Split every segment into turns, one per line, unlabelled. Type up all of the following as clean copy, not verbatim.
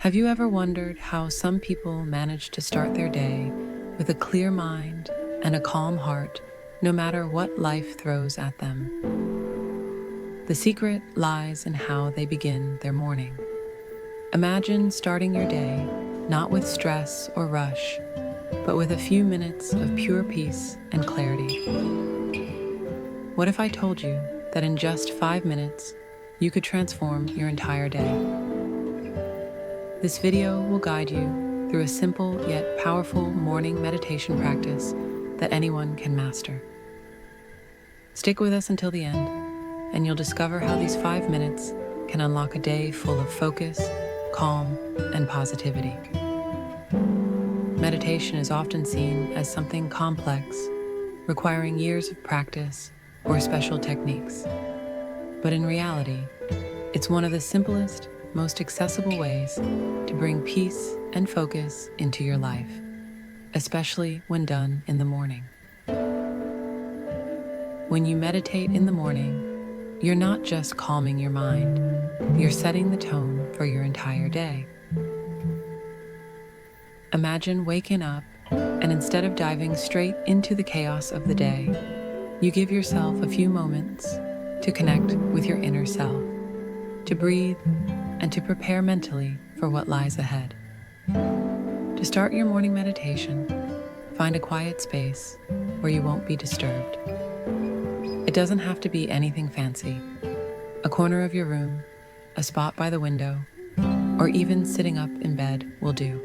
Have you ever wondered how some people manage to start their day with a clear mind and a calm heart, no matter what life throws at them? The secret lies in how they begin their morning. Imagine starting your day not with stress or rush, but with a few minutes of pure peace and clarity. What if I told you that in just 5 minutes, you could transform your entire day? This video will guide you through a simple yet powerful morning meditation practice that anyone can master. Stick with us until the end, and you'll discover how these 5 minutes can unlock a day full of focus, calm, and positivity. Meditation is often seen as something complex, requiring years of practice or special techniques. But in reality, it's one of the simplest, most accessible ways to bring peace and focus into your life, especially when done in the morning. When you meditate in the morning, you're not just calming your mind, you're setting the tone for your entire day. Imagine waking up, and instead of diving straight into the chaos of the day, you give yourself a few moments to connect with your inner self, to breathe, and to prepare mentally for what lies ahead. To start your morning meditation, find a quiet space where you won't be disturbed. It doesn't have to be anything fancy. A corner of your room, a spot by the window, or even sitting up in bed will do.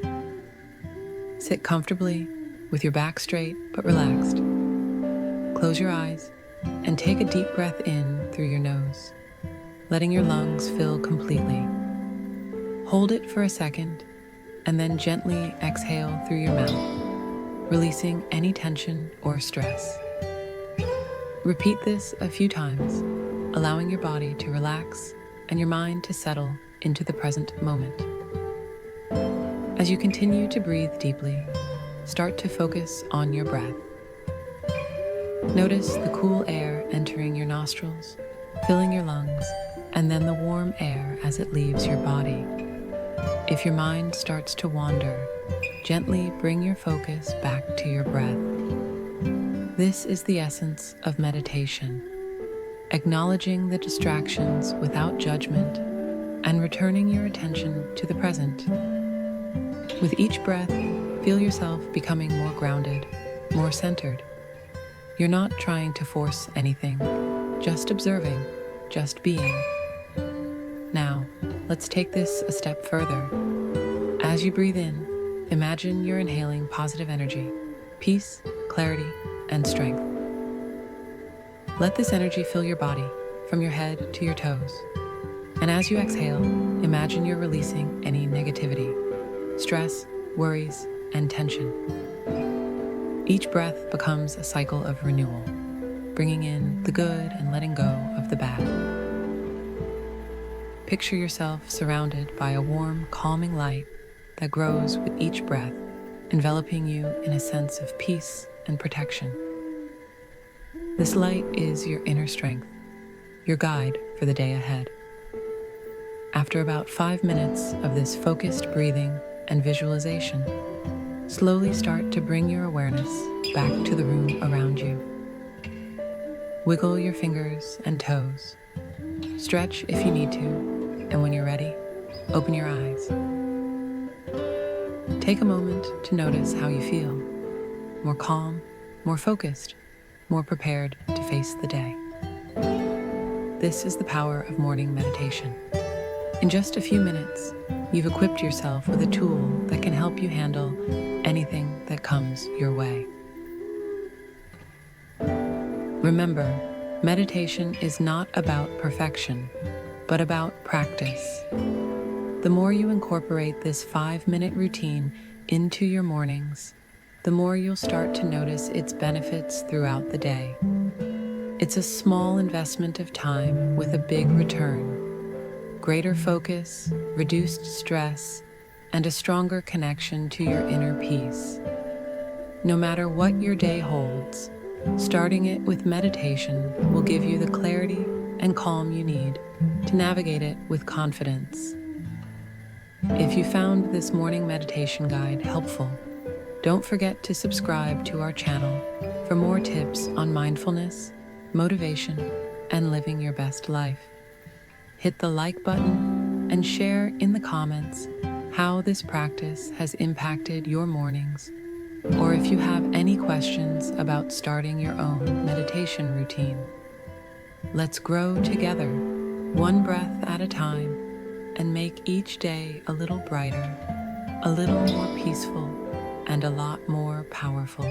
Sit comfortably with your back straight but relaxed. Close your eyes and take a deep breath in through your nose, letting your lungs fill completely. Hold it for a second and then gently exhale through your mouth, releasing any tension or stress. Repeat this a few times, allowing your body to relax and your mind to settle into the present moment. As you continue to breathe deeply, start to focus on your breath. Notice the cool air entering your nostrils, filling your lungs, and then the warm air as it leaves your body. If your mind starts to wander, gently bring your focus back to your breath. This is the essence of meditation, acknowledging the distractions without judgment and returning your attention to the present. With each breath, feel yourself becoming more grounded, more centered. You're not trying to force anything, just observing, just being. Now, let's take this a step further. As you breathe in, imagine you're inhaling positive energy, peace, clarity, and strength. Let this energy fill your body, from your head to your toes. And as you exhale, imagine you're releasing any negativity, stress, worries, and tension. Each breath becomes a cycle of renewal, bringing in the good and letting go of the bad. Picture yourself surrounded by a warm, calming light that grows with each breath, enveloping you in a sense of peace and protection. This light is your inner strength, your guide for the day ahead. After about 5 minutes of this focused breathing and visualization, slowly start to bring your awareness back to the room around you. Wiggle your fingers and toes. Stretch if you need to, and when you're ready, open your eyes. Take a moment to notice how you feel. More calm, more focused, more prepared to face the day. This is the power of morning meditation. In just a few minutes, you've equipped yourself with a tool that can help you handle anything that comes your way. Remember, meditation is not about perfection, but about practice. The more you incorporate this 5-minute routine into your mornings, the more you'll start to notice its benefits throughout the day. It's a small investment of time with a big return. Greater focus, reduced stress, and a stronger connection to your inner peace. No matter what your day holds, starting it with meditation will give you the clarity and calm you need to navigate it with confidence. If you found this morning meditation guide helpful, don't forget to subscribe to our channel for more tips on mindfulness, motivation, and living your best life. Hit the like button and share in the comments how this practice has impacted your mornings, or if you have any questions about starting your own meditation routine. Let's grow together, one breath at a time, and make each day a little brighter, a little more peaceful, and a lot more powerful.